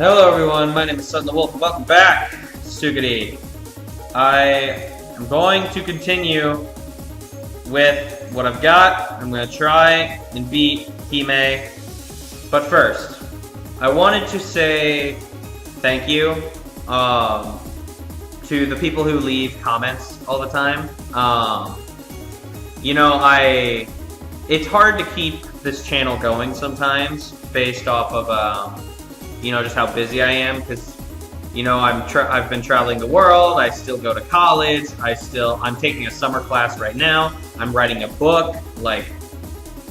Hello everyone, my name is Sutton the Wolf, and welcome back to Suguri. I am going to continue with what I've got. I'm going to try and beat Hime. But first, I wanted to say thank you to the people who leave comments all the time. It's hard to keep this channel going sometimes based off of just how busy I am, because I've been traveling the world. I still go to college. I'm taking a summer class right now. I'm writing a book. Like,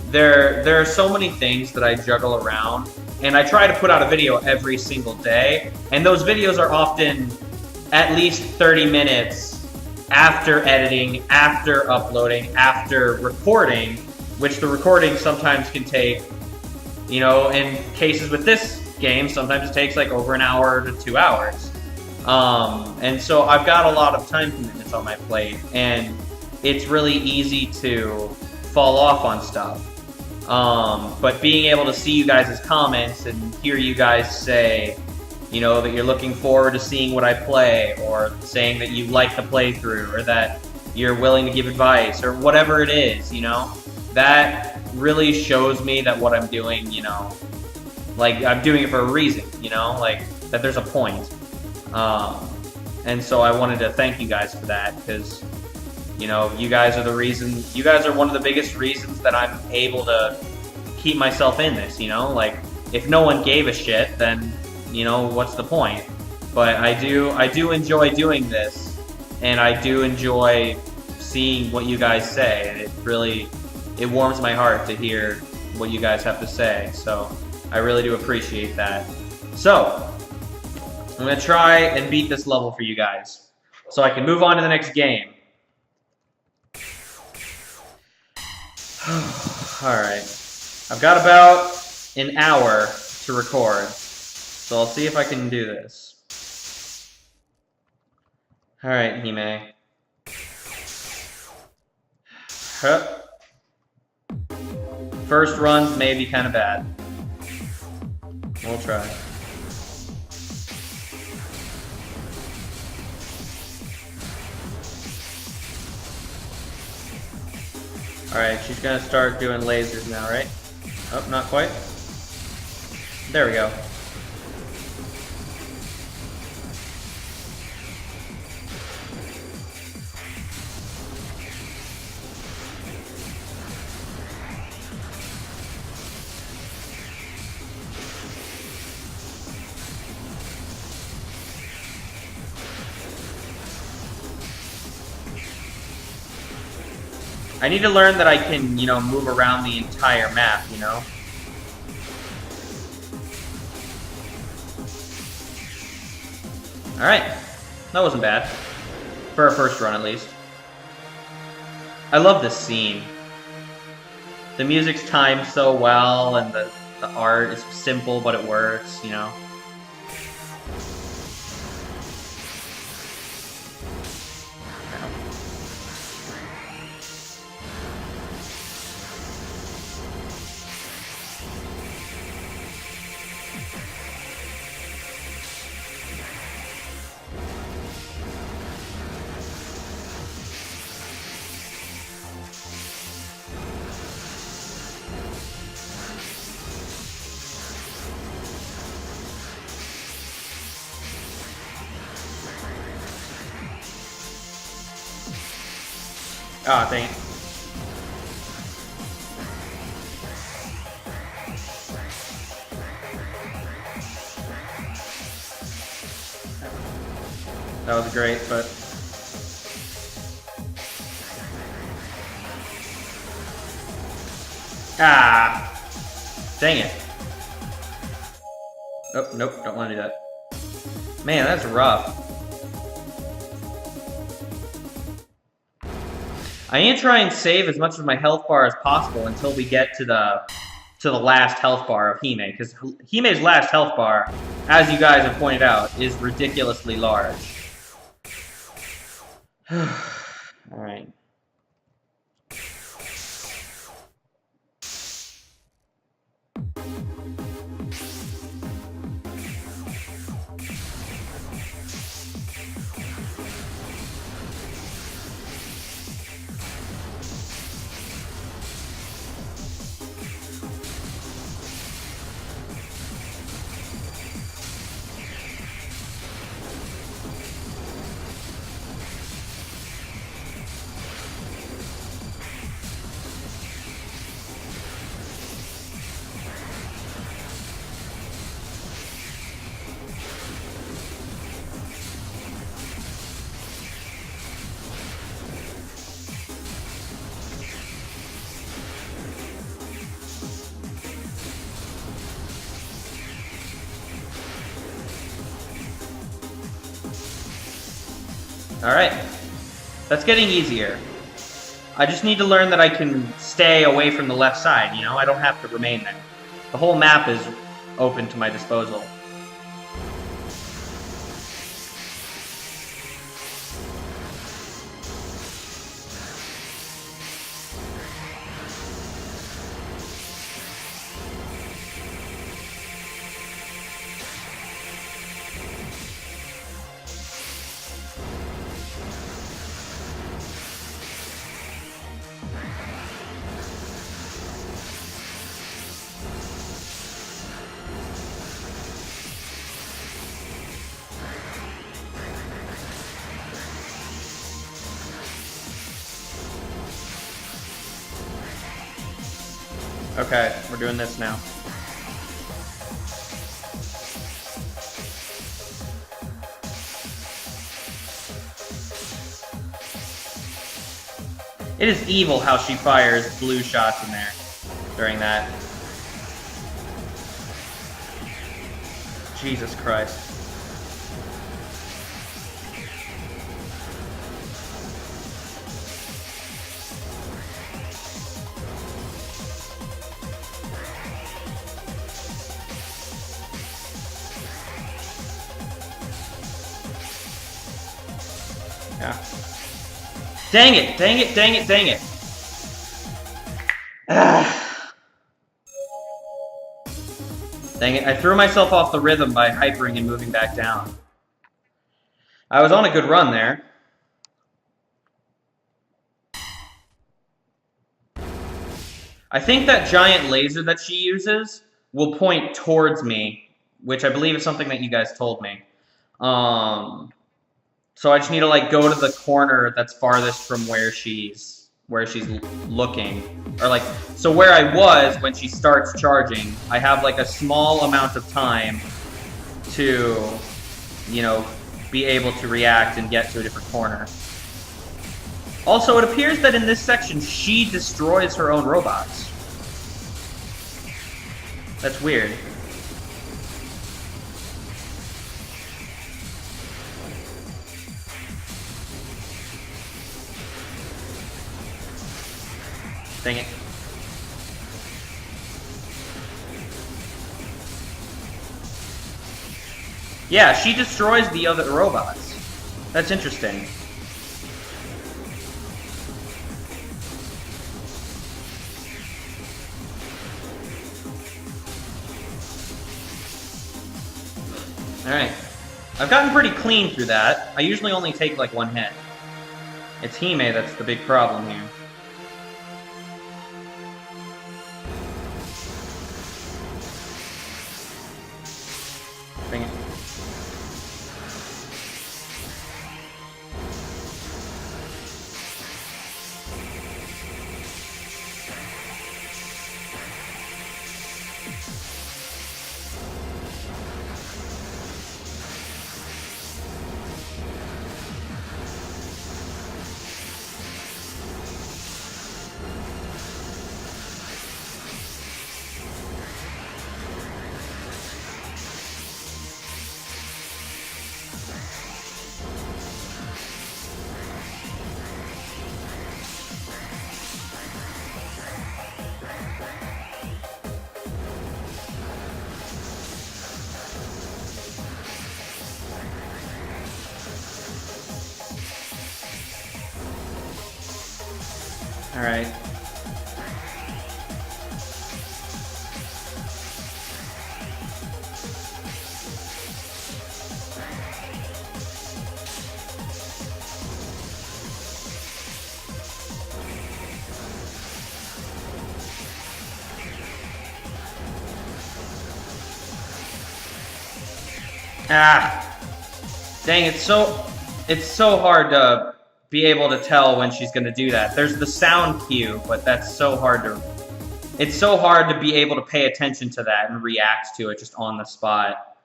there are so many things that I juggle around, and I try to put out a video every single day, and those videos are often at least 30 minutes after editing, after uploading, after recording, which the recording sometimes can take, in cases with this game, sometimes it takes like over an hour to 2 hours. And so I've got a lot of time commitments on my plate, and it's really easy to fall off on stuff. But being able to see you guys' comments and hear you guys say, that you're looking forward to seeing what I play, or saying that you like the playthrough, or that you're willing to give advice, or whatever it is, that really shows me that what I'm doing, like, I'm doing it for a reason, that there's a point. And so I wanted to thank you guys for that, because, you guys are the reason, you guys are one of the biggest reasons that I'm able to keep myself in this, like, if no one gave a shit, then, what's the point? But I do enjoy doing this, and I do enjoy seeing what you guys say, and it warms my heart to hear what you guys have to say, so I really do appreciate that. So, I'm going to try and beat this level for you guys, so I can move on to the next game. Alright. I've got about an hour to record, so I'll see if I can do this. Alright, Hime. First runs may be kind of bad. We'll try. Alright, she's gonna start doing lasers now, right? Oh, not quite. There we go. I need to learn that I can, move around the entire map, Alright. That wasn't bad. For a first run, at least. I love this scene. The music's timed so well, and the art is simple, but it works, Ah, dang it. That was great, but... Ah! Dang it. Oh, nope, don't want to do that. Man, that's rough. I need to try and save as much of my health bar as possible until we get to the last health bar of Hime, because Hime's last health bar, as you guys have pointed out, is ridiculously large. Alright. Alright. That's getting easier. I just need to learn that I can stay away from the left side, you know? I don't have to remain there. The whole map is open to my disposal. Okay, we're doing this now. It is evil how she fires blue shots in there during that. Jesus Christ. Yeah. Dang it, dang it, dang it, dang it. Dang it, I threw myself off the rhythm by hypering and moving back down. I was on a good run there. I think that giant laser that she uses will point towards me, which I believe is something that you guys told me. So I just need to like go to the corner that's farthest from where she's looking, or like, so where I was when she starts charging, I have like a small amount of time to, you know, be able to react and get to a different corner. Also, it appears that in this section, she destroys her own robots. That's weird. Dang it. Yeah, she destroys the other robots. That's interesting. Alright. I've gotten pretty clean through that. I usually only take like one hit. It's Hime that's the big problem here. Dang it. Alright. Ah! Dang, it's so hard to be able to tell when she's gonna do that. There's the sound cue, but that's so hard to... It's so hard to be able to pay attention to that and react to it just on the spot.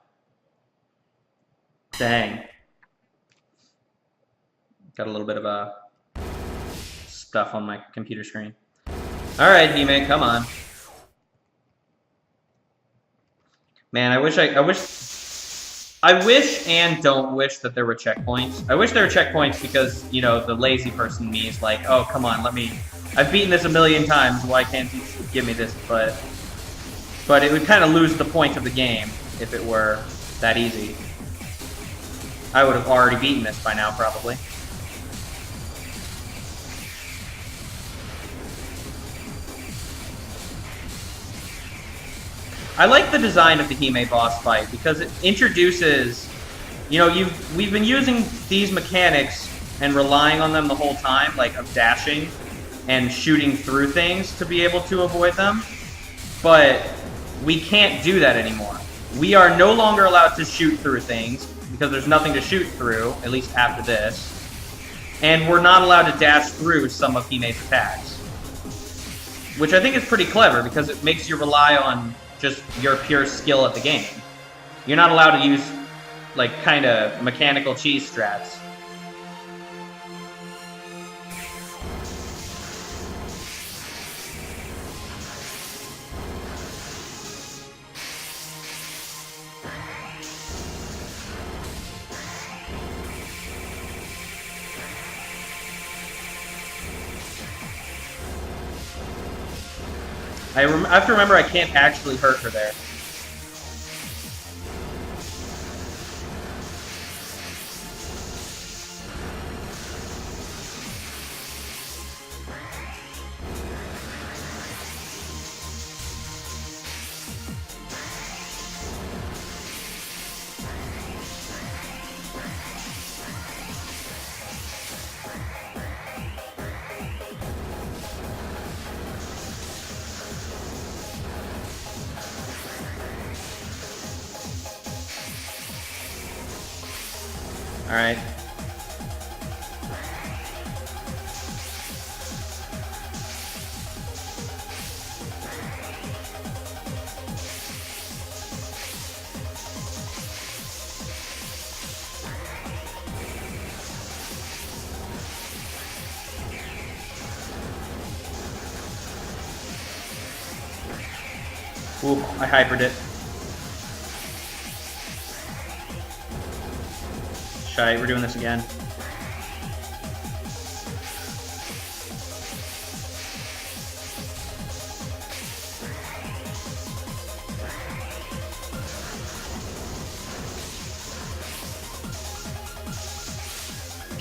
Dang. Got a little bit of stuff on my computer screen. Alright, Hime, come on. Man, I wish I wish and don't wish that there were checkpoints. I wish there were checkpoints because, you know, the lazy person in me is like, oh, come on, let me... I've beaten this a million times, why can't you give me this? But it would kind of lose the point of the game if it were that easy. I would have already beaten this by now, probably. I like the design of the Hime boss fight because it introduces, you know, we've been using these mechanics and relying on them the whole time, like of dashing and shooting through things to be able to avoid them, but we can't do that anymore. We are no longer allowed to shoot through things because there's nothing to shoot through, at least after this, and we're not allowed to dash through some of Hime's attacks, which I think is pretty clever because it makes you rely on just your pure skill at the game. You're not allowed to use, like, kind of mechanical cheese strats. I have to remember I can't actually hurt her there. Alright. Ooh, I hypered it. Shy, we're doing this again.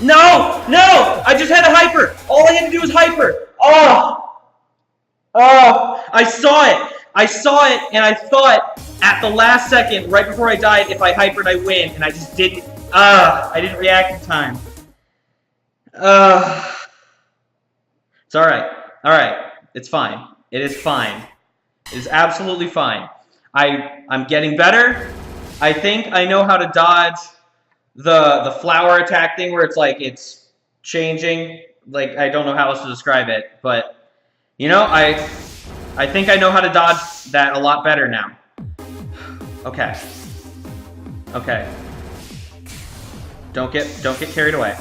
No! No! I just had a hyper! All I had to do was hyper! Oh! Oh! I saw it! I saw it, and I thought at the last second, right before I died, if I hypered, I win, and I just didn't. I didn't react in time. It's alright. Alright. It's fine. It is fine. It is absolutely fine. I'm getting better. I think I know how to dodge the flower attack thing where it's like it's changing. Like, I don't know how else to describe it, but you know, I think I know how to dodge that a lot better now. Okay. Okay. Don't get carried away.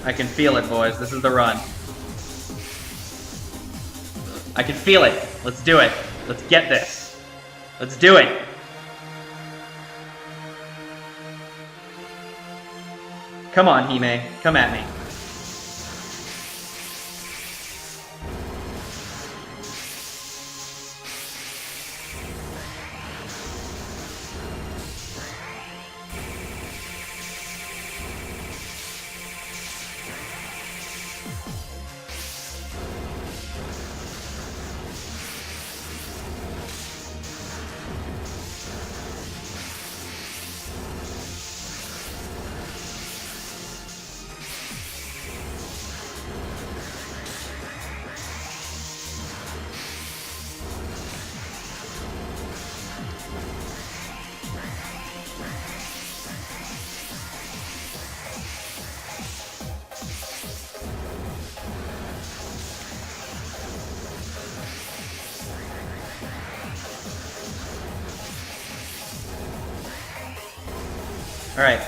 I can feel it, boys. This is the run. I can feel it. Let's do it. Let's get this. Let's do it. Come on, Hime. Come at me. Alright.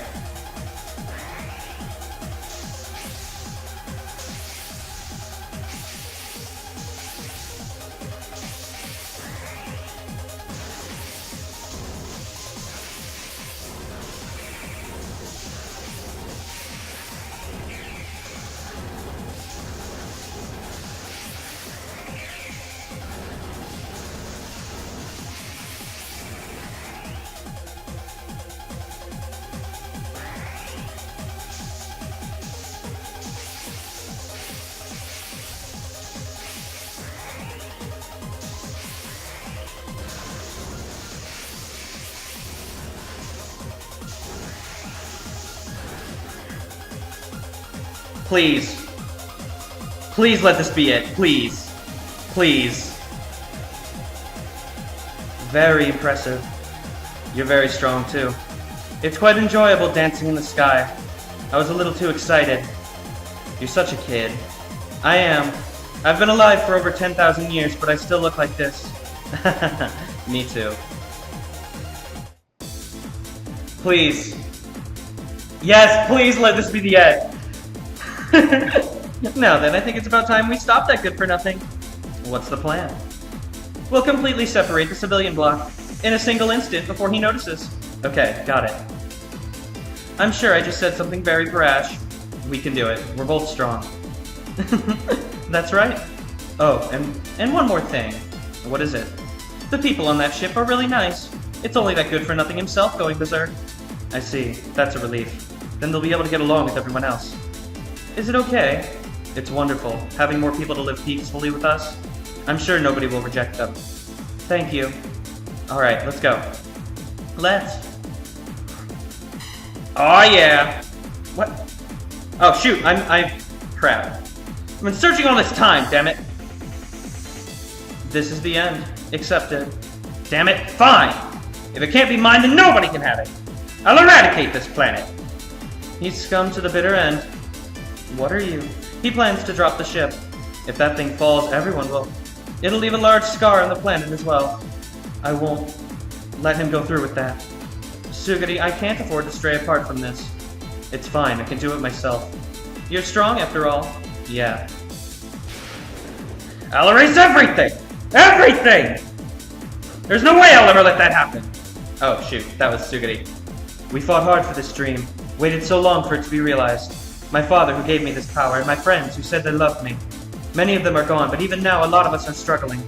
Please. Please let this be it. Please. Please. Very impressive. You're very strong, too. It's quite enjoyable dancing in the sky. I was a little too excited. You're such a kid. I am. I've been alive for over 10,000 years, but I still look like this. Me too. Please. Yes, please let this be the end. Now then, I think it's about time we stop that good-for-nothing. What's the plan? We'll completely separate the civilian block in a single instant before he notices. Okay, got it. I'm sure I just said something very brash. We can do it. We're both strong. That's right. Oh, and one more thing. What is it? The people on that ship are really nice. It's only that good-for-nothing himself going berserk. I see. That's a relief. Then they'll be able to get along with everyone else. Is it okay? It's wonderful, having more people to live peacefully with us. I'm sure nobody will reject them. Thank you. Alright, let's go. Let's. Oh yeah! What? Oh shoot, crap. I've been searching all this time, damn it. This is the end. Accepted. Damn it, fine! If it can't be mine, then nobody can have it! I'll eradicate this planet! He's come to the bitter end. What are you? He plans to drop the ship. If that thing falls, everyone will. It'll leave a large scar on the planet as well. I won't let him go through with that. Suguri, I can't afford to stray apart from this. It's fine, I can do it myself. You're strong after all. Yeah. I'll erase everything! Everything! There's no way I'll ever let that happen! Oh shoot, that was Suguri. We fought hard for this dream. Waited so long for it to be realized. My father who gave me this power, and my friends who said they loved me. Many of them are gone, but even now a lot of us are struggling.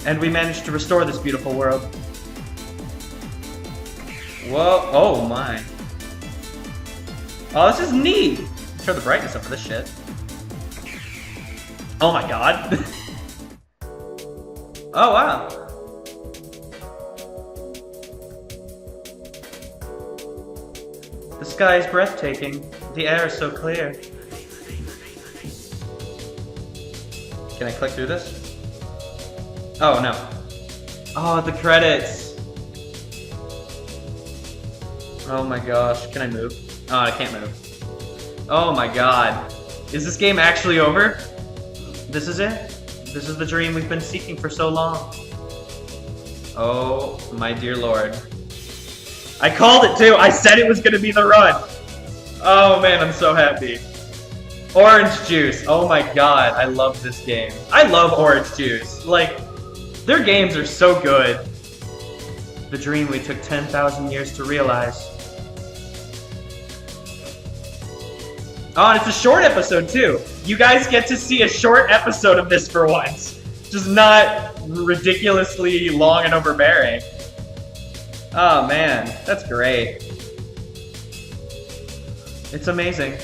And we managed to restore this beautiful world. Whoa, oh my. Oh, this is neat! Turn the brightness up for this shit. Oh my god. Oh wow. The sky is breathtaking. The air is so clear. Can I click through this? Oh, no. Oh, the credits! Oh my gosh, can I move? Oh, I can't move. Oh my god. Is this game actually over? This is it? This is the dream we've been seeking for so long. Oh my dear lord. I called it too! I said it was gonna be the run! Oh man, I'm so happy. Orange Juice. Oh my god, I love this game. I love Orange Juice. Like, their games are so good. The dream we took 10,000 years to realize. Oh, and it's a short episode too. You guys get to see a short episode of this for once. Just not ridiculously long and overbearing. Oh man, that's great. It's amazing.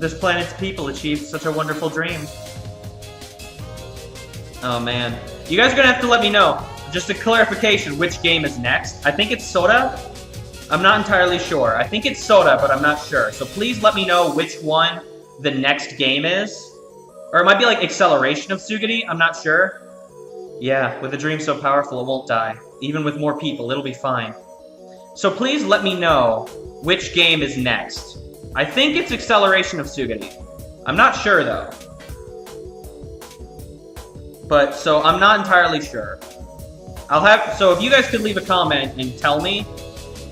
This planet's people achieved such a wonderful dream. Oh man. You guys are gonna have to let me know, just a clarification, which game is next. I think it's Soda. I'm not entirely sure. I think it's Soda, but I'm not sure. So please let me know which one the next game is. Or it might be like Acceleration of Suguri, I'm not sure. Yeah, with a dream so powerful it won't die. Even with more people, it'll be fine. So please let me know which game is next. I think it's Acceleration of Suguri. I'm not sure though. But, so I'm not entirely sure. So if you guys could leave a comment and tell me,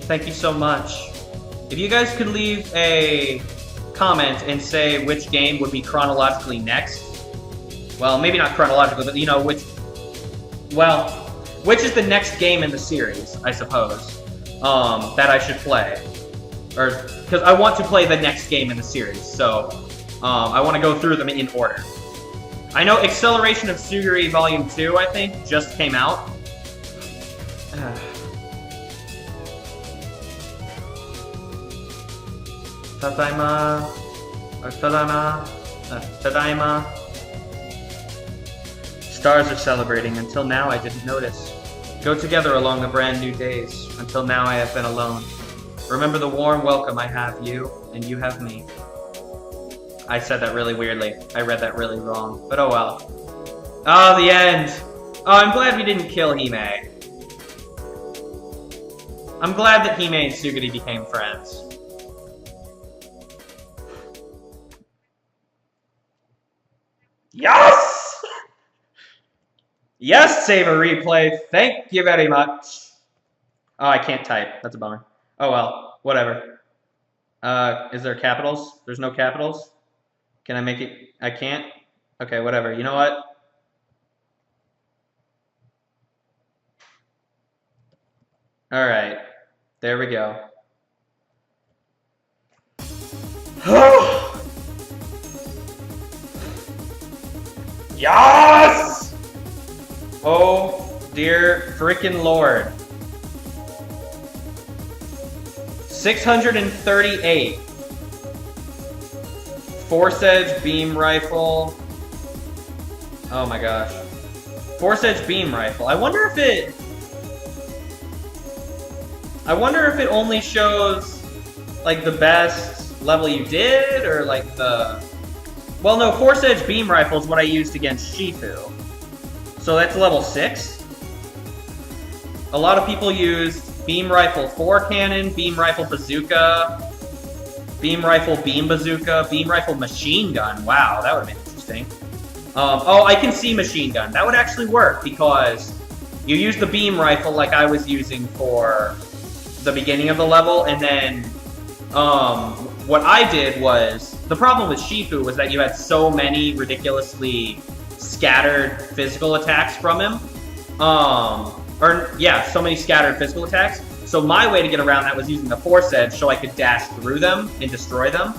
thank you so much. If you guys could leave a comment and say which game would be chronologically next. Well, maybe not chronologically, but you know, which is the next game in the series, I suppose, that I should play. Or, because I want to play the next game in the series, so I want to go through them in order. I know Acceleration of Suguri Volume 2, I think, just came out. Tadaima. Tadaima. Stars are celebrating. Until now, I didn't notice. Go together along the brand new days. Until now, I have been alone. Remember the warm welcome I have you, and you have me. I said that really weirdly. I read that really wrong, but oh well. Oh, the end! Oh, I'm glad we didn't kill Hime. I'm glad that Hime and Suguri became friends. Yes! Yes, save a replay. Thank you very much. Oh, I can't type. That's a bummer. Oh well, whatever. Is there capitals? There's no capitals? Can I make it? I can't? Okay, whatever. You know what? Alright. There we go. Yes! Oh, dear frickin' Lord. 638. Force Edge Beam Rifle. Oh my gosh. Force Edge Beam Rifle. I wonder if it only shows like the best level you did, or like the... Well, no, Force Edge Beam Rifle is what I used against Shifu. So that's level 6. A lot of people used Beam Rifle 4 Cannon, Beam Rifle Bazooka, Beam Rifle Beam Bazooka, Beam Rifle Machine Gun. Wow, that would have been interesting. Oh, I can see Machine Gun. That would actually work, because you use the Beam Rifle like I was using for the beginning of the level, and then what I did was... The problem with Shifu was that you had so many ridiculously scattered physical attacks from him. So many scattered physical attacks. So my way to get around that was using the Force Edge so I could dash through them and destroy them.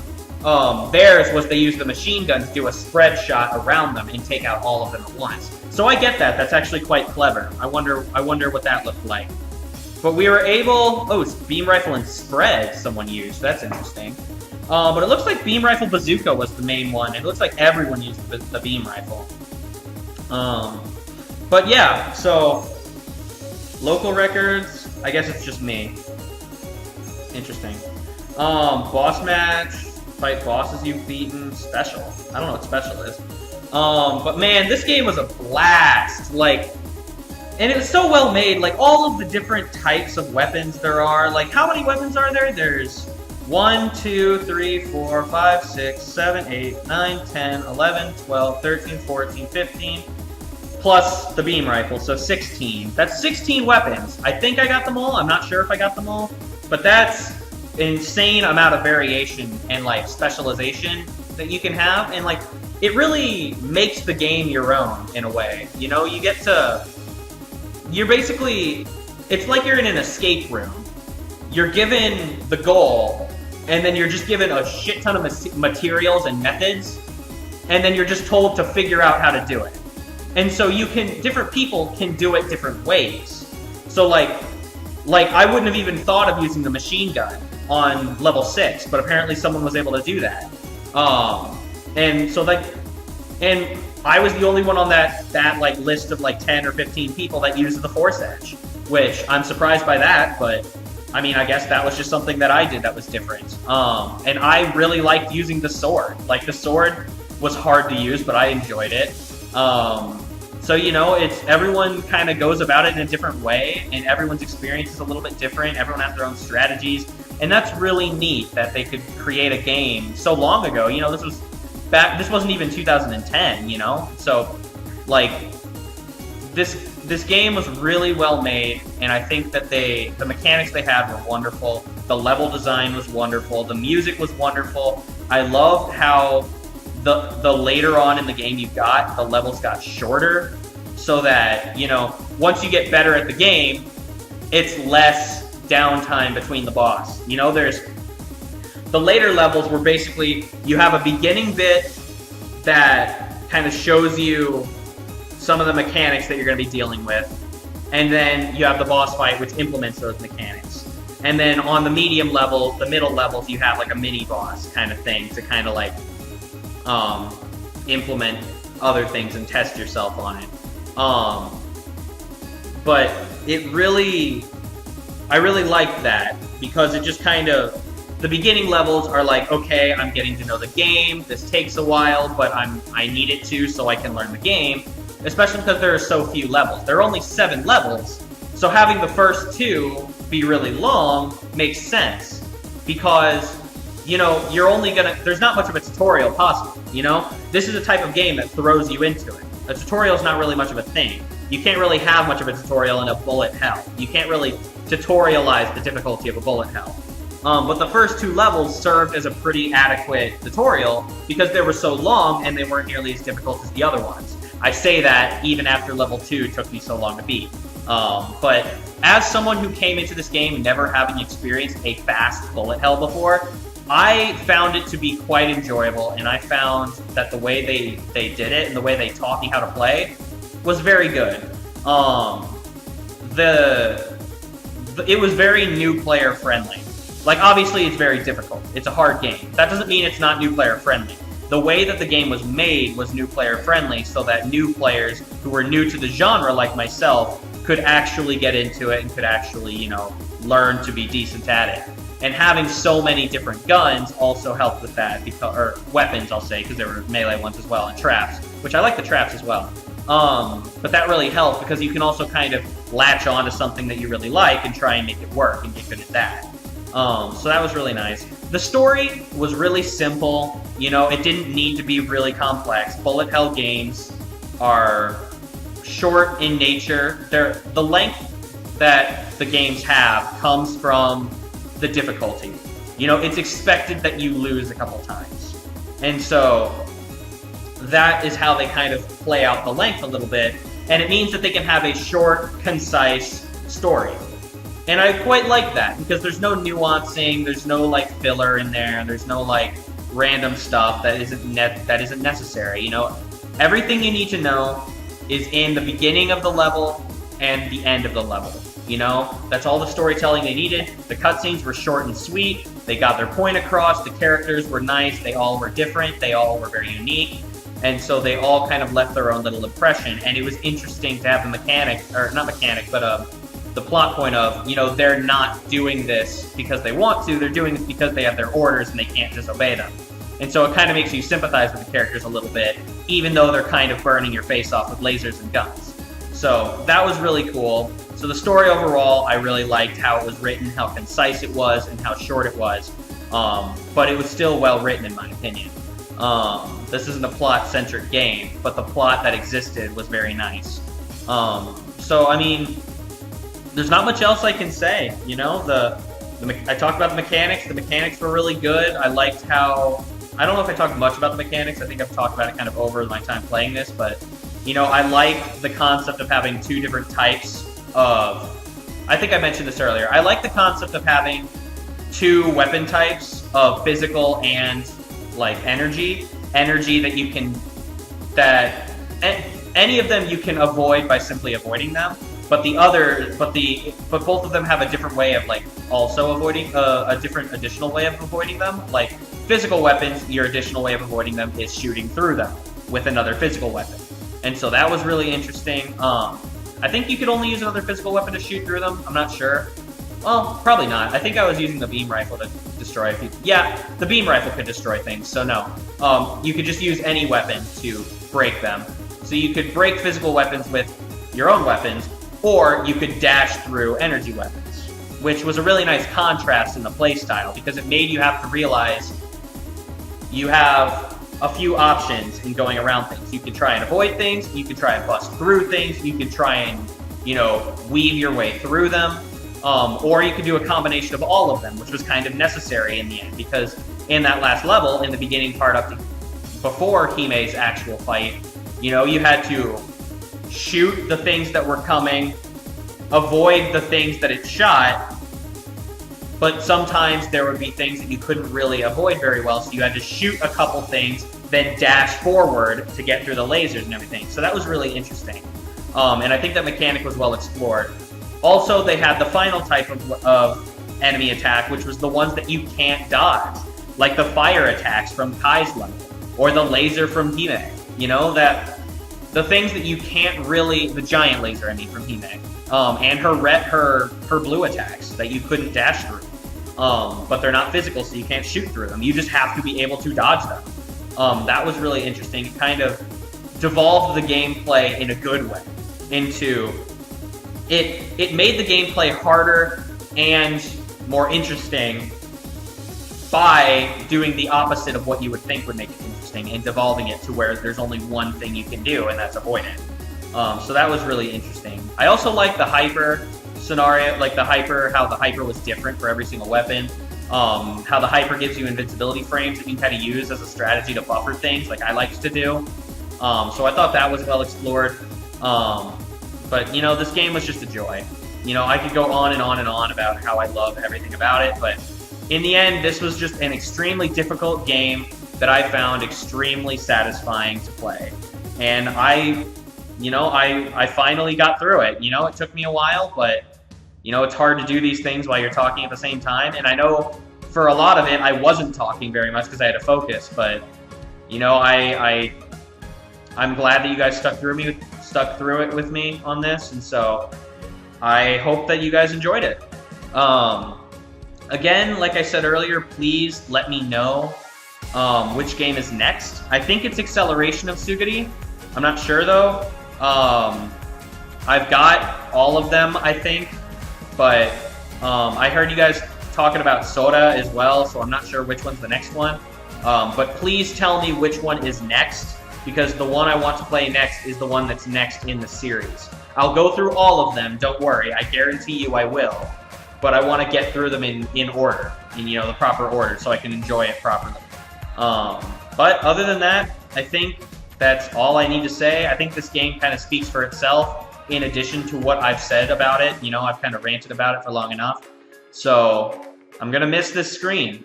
Theirs was they used the machine gun to do a spread shot around them and take out all of them at once. So I get that. That's actually quite clever. I wonder what that looked like. But we were able... Oh, it's Beam Rifle and Spread someone used. That's interesting. But it looks like Beam Rifle Bazooka was the main one. It looks like everyone used the Beam Rifle. But yeah, so... Local records, I guess it's just me. Interesting. Boss match, fight bosses you've beaten, special. I don't know what special is. But man, this game was a blast. Like, and it was so well made. Like, all of the different types of weapons there are. Like, how many weapons are there? There's 1, 2, 3, 4, 5, 6, 7, 8, 9, 10, 11, 12, 13, 14, 15. Plus the beam rifle, so 16. That's 16 weapons. I think I got them all. I'm not sure if I got them all. But that's an insane amount of variation and, like, specialization that you can have. And, like, it really makes the game your own, in a way. You know, you get to... You're basically... It's like you're in an escape room. You're given the goal, and then you're just given a shit ton of materials and methods, and then you're just told to figure out how to do it. And so different people can do it different ways. So like I wouldn't have even thought of using the machine gun on level 6, but apparently someone was able to do that. And I was the only one on that like list of like 10 or 15 people that used the Force Edge, which I'm surprised by that, but I mean, I guess that was just something that I did that was different. And I really liked using the sword. Like, the sword was hard to use, but I enjoyed it. So, you know, everyone kind of goes about it in a different way, and everyone's experience is a little bit different. Everyone has their own strategies, and that's really neat that they could create a game so long ago. You know, this wasn't even 2010, you know? So, like, this game was really well made, and I think that the mechanics they had were wonderful. The level design was wonderful. The music was wonderful. I loved how the later on in the game the levels got shorter, so that, you know, once you get better at the game, it's less downtime between the boss. You know, there's the later levels where basically you have a beginning bit that kind of shows you some of the mechanics that you're going to be dealing with, and then you have the boss fight, which implements those mechanics. And then on the medium level, the middle levels, you have like a mini boss kind of thing to kind of like implement other things and test yourself on it. But I really liked that, because it just kind of, the beginning levels are like, okay, I'm getting to know the game, this takes a while, but I need it to so I can learn the game, especially because there are so few levels. There are only 7 levels, so having the first 2 be really long makes sense, because, you know, there's not much of a tutorial possible, you know? This is a type of game that throws you into it. A tutorial is not really much of a thing. You can't really have much of a tutorial in a bullet hell. You can't really tutorialize the difficulty of a bullet hell. But the first 2 levels served as a pretty adequate tutorial because they were so long and they weren't nearly as difficult as the other ones. I say that even after level 2 took me so long to beat. But as someone who came into this game never having experienced a fast bullet hell before, I found it to be quite enjoyable, and I found that the way they did it and the way they taught me how to play was very good. It was very new player friendly. Like, obviously it's very difficult. It's a hard game. That doesn't mean it's not new player friendly. The way that the game was made was new player friendly, so that new players who were new to the genre like myself could actually get into it and could actually, you know, learn to be decent at it. And having so many different guns also helped with that, or weapons, I'll say, because there were melee ones as well, and traps, which I like the traps as well. But that really helped because you can also kind of latch on to something that you really like and try and make it work and get good at that. So that was really nice. The story was really simple. You know, it didn't need to be really complex. Bullet hell games are short in nature. The length that the games have comes from the difficulty. You know, it's expected that you lose a couple times. And so that is how they kind of play out the length a little bit. And it means that they can have a short, concise story. And I quite like that, because there's no nuancing, there's no like filler in there, there's no like random stuff that isn't necessary. You know, everything you need to know is in the beginning of the level and the end of the level. You know, that's all the storytelling they needed. The cutscenes were short and sweet. They got their point across. The characters were nice. They all were different. They all were very unique. And so they all kind of left their own little impression. And it was interesting to have the the plot point of, you know, they're not doing this because they want to. They're doing this because they have their orders and they can't disobey them. And so it kind of makes you sympathize with the characters a little bit, even though they're kind of burning your face off with lasers and guns. So that was really cool. So the story overall, I really liked how it was written, how concise it was, and how short it was. But it was still well written, in my opinion. This isn't a plot-centric game, but the plot that existed was very nice. So, I mean, there's not much else I can say. You know, I talked about the mechanics. The mechanics were really good. I liked how... I don't know if I talked much about the mechanics. I think I've talked about it kind of over my time playing this, but, you know, I like the concept of having 2 different types of... I think I mentioned this earlier. I like the concept of having 2 weapon types of physical and, like, energy. Energy that you can... any of them you can avoid by simply avoiding them, but both of them have a different way of, like, also avoiding... a different additional way of avoiding them. Like, physical weapons, your additional way of avoiding them is shooting through them with another physical weapon. And so that was really interesting. I think you could only use another physical weapon to shoot through them. I'm not sure. Well, probably not. I think I was using the beam rifle to destroy people. Yeah, the beam rifle could destroy things, so no. You could just use any weapon to break them. So you could break physical weapons with your own weapons, or you could dash through energy weapons, which was a really nice contrast in the playstyle, because it made you have to realize you have a few options in going around things. You can try and avoid things, you can try and bust through things, you can try and, you know, weave your way through them. Or you could do a combination of all of them, which was kind of necessary in the end, because in that last level, in the beginning part up to before Hime's actual fight, you know, you had to shoot the things that were coming, avoid the things that it shot, but sometimes there would be things that you couldn't really avoid very well, so you had to shoot a couple things, then dash forward to get through the lasers and everything. So that was really interesting. And I think that mechanic was well explored. Also, they had the final type of enemy attack, which was the ones that you can't dodge, like the fire attacks from Kai's level, or the laser from Hime. You know, that the things that you can't really, the giant laser, I mean, from Hime, and her blue attacks that you couldn't dash through. But they're not physical, so you can't shoot through them. You just have to be able to dodge them. That was really interesting. It kind of devolved the gameplay in a good way into it made the gameplay harder and more interesting by doing the opposite of what you would think would make it interesting and devolving it to where there's only one thing you can do, and that's avoid it. So that was really interesting. I also like the hyper scenario, like how the hyper was different for every single weapon. How the hyper gives you invincibility frames that you can kind of use as a strategy to buffer things, like I liked to do. So I thought that was well explored. But, you know, this game was just a joy. You know, I could go on and on and on about how I love everything about it, but in the end, this was just an extremely difficult game that I found extremely satisfying to play. And I finally got through it. You know, it took me a while, but, you know, it's hard to do these things while you're talking at the same time. And I know for a lot of it, I wasn't talking very much because I had to focus, but, you know, I'm glad that you guys stuck through it with me on this, and so I hope that you guys enjoyed it. Again, like I said earlier, please let me know which game is next. I think it's Acceleration of Suguri. I'm not sure though. I've got all of them, I think, but I heard you guys talking about Soda as well, so I'm not sure which one's the next one. But please tell me which one is next, because the one I want to play next is the one that's next in the series. I'll go through all of them, don't worry, I guarantee you I will. But I want to get through them in order, in, you know, the proper order, so I can enjoy it properly. But other than that, I think that's all I need to say. I think this game kind of speaks for itself, in addition to what I've said about it. You know, I've kind of ranted about it for long enough. So, I'm going to miss this screen.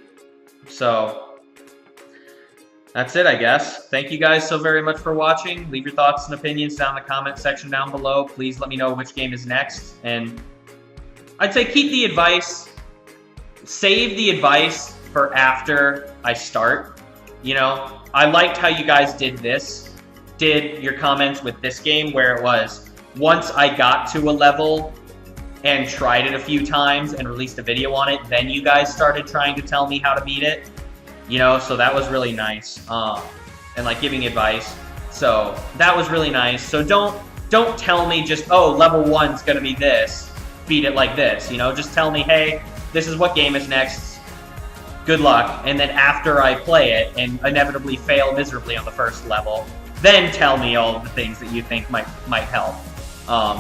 So, that's it, I guess. Thank you guys so very much for watching. Leave your thoughts and opinions down in the comment section down below. Please let me know which game is next. And I'd say keep the advice. Save the advice for after I start. You know, I liked how you guys did your comments with this game, where it was, once I got to a level and tried it a few times and released a video on it, then you guys started trying to tell me how to beat it. You know, so that was really nice. And like giving advice. So that was really nice. So don't tell me just, oh, level 1's gonna be this, beat it like this. You know, just tell me, hey, this is what game is next. Good luck. And then after I play it and inevitably fail miserably on the first level, then tell me all of the things that you think might help.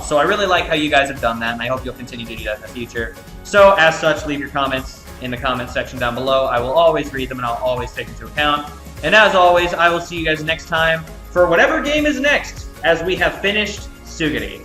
So I really like how you guys have done that, and I hope you'll continue to do that in the future. So as such, leave your comments in the comment section down below. I will always read them, and I'll always take into account. And as always, I will see you guys next time for whatever game is next, as we have finished Suguri.